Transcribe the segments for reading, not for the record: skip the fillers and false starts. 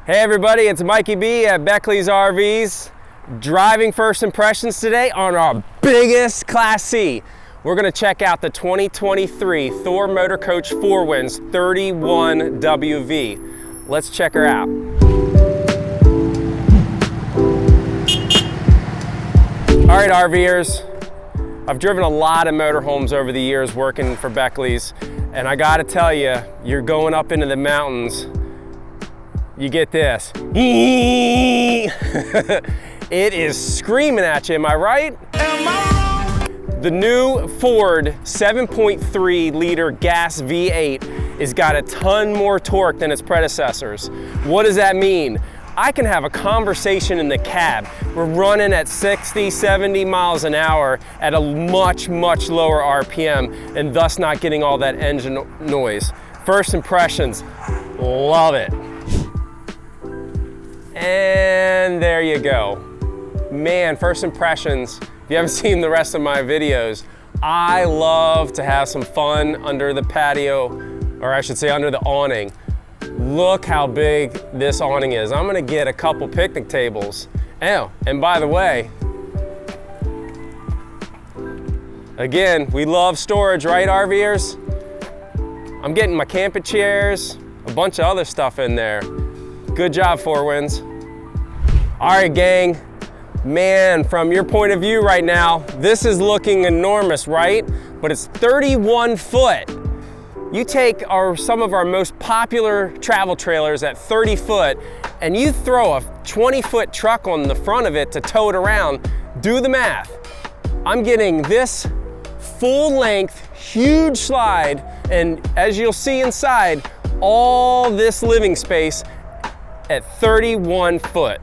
Hey everybody, it's Mikey B at Beckley's RVs. Driving first impressions today on our biggest Class C. We're gonna check out the 2023 Thor Motor Coach 4 Winds 31 WV. Let's check her out. All right, RVers. I've driven a lot of motorhomes over the years working for Beckley's, and I gotta tell you, you're going up into the mountains, you get this. It is screaming at you, am I right? Am I wrong? The new Ford 7.3 liter gas V8 has got a ton more torque than its predecessors. What does that mean? I can have a conversation in the cab. We're running at 60, 70 miles an hour at a much, much lower RPM and thus not getting all that engine noise. First impressions, love it. And there you go. Man, first impressions, if you haven't seen the rest of my videos, I love to have some fun under the patio, or I should say under the awning. Look how big this awning is. I'm gonna get a couple picnic tables. Oh, and by the way, again, we love storage, right, RVers? I'm getting my camping chairs, a bunch of other stuff in there. Good job, 4 Winds. All right, gang. Man, from your point of view right now, this is looking enormous, right? But it's 31 foot. You take some of our most popular travel trailers at 30 foot, and you throw a 20-foot truck on the front of it to tow it around, do the math. I'm getting this full-length, huge slide, and as you'll see inside, all this living space at 31 foot.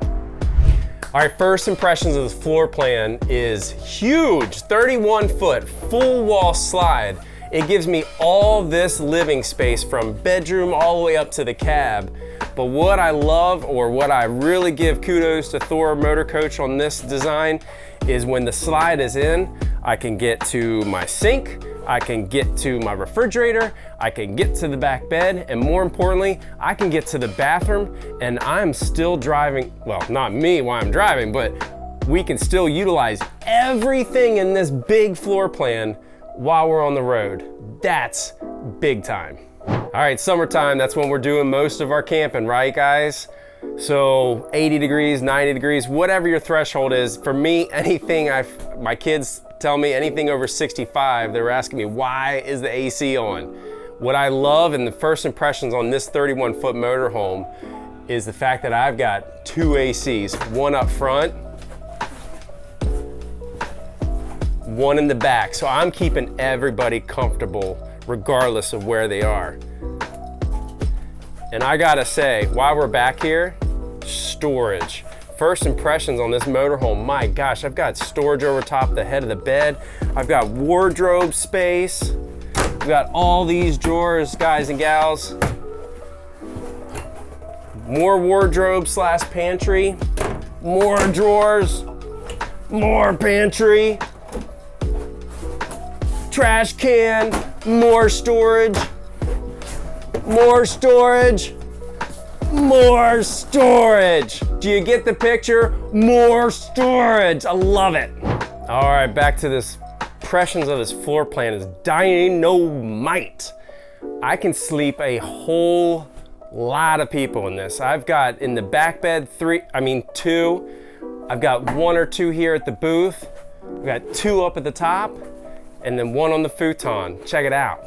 All right, first impressions of the floor plan is huge, 31 foot, full wall slide. It gives me all this living space from bedroom all the way up to the cab. But what I love, or what I really give kudos to Thor Motor Coach on this design, is when the slide is in, I can get to my sink, I can get to my refrigerator, I can get to the back bed, and more importantly, I can get to the bathroom, and I'm still driving, well, not me while I'm driving, but we can still utilize everything in this big floor plan while we're on the road. That's big time. All right, summertime, that's when we're doing most of our camping, right, guys? So 80 degrees, 90 degrees, whatever your threshold is. For me, anything my kids tell me anything over 65, they were asking me, why is the AC on? What I love in the first impressions on this 31 foot motorhome is the fact that I've got 2 ACs, one up front, one in the back. So I'm keeping everybody comfortable regardless of where they are. And I gotta say, while we're back here, storage. First impressions on this motorhome, my gosh, I've got storage over top the head of the bed. I've got wardrobe space. I've got all these drawers, guys and gals. More wardrobe slash pantry. More drawers, more pantry. Trash can, more storage. More storage. More storage. Do you get the picture? More storage. I love it. All right, back to this. Impressions of this floor plan is dynamite. I can sleep a whole lot of people in this. I've got in the back bed 2. I've got 1 or 2 here at the booth. I've got 2 up at the top, and then 1 on the futon. Check it out.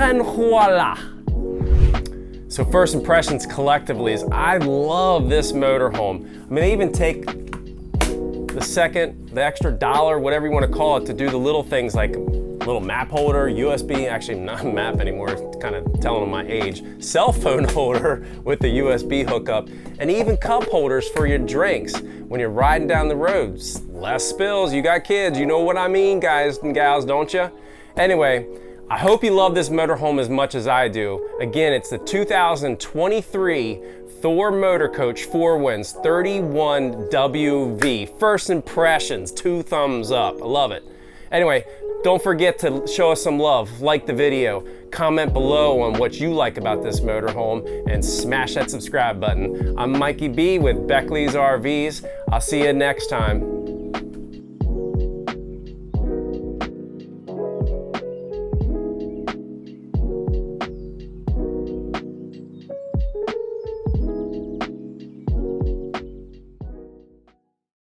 And voila. So first impressions collectively is I love this motorhome. I mean, they even take the extra $1, whatever you want to call it, to do the little things like little map holder, USB, actually not a map anymore, it's kind of telling them my age, cell phone holder with the USB hookup, and even cup holders for your drinks when you're riding down the road. Less spills, you got kids, you know what I mean, guys and gals, don't you? Anyway, I hope you love this motorhome as much as I do. Again, it's the 2023 Thor Motor Coach 4 Winds 31WV. First impressions, 2 thumbs up. I love it. Anyway, don't forget to show us some love, like the video, comment below on what you like about this motorhome, and smash that subscribe button. I'm Mikey B with Beckley's RVs. I'll see you next time.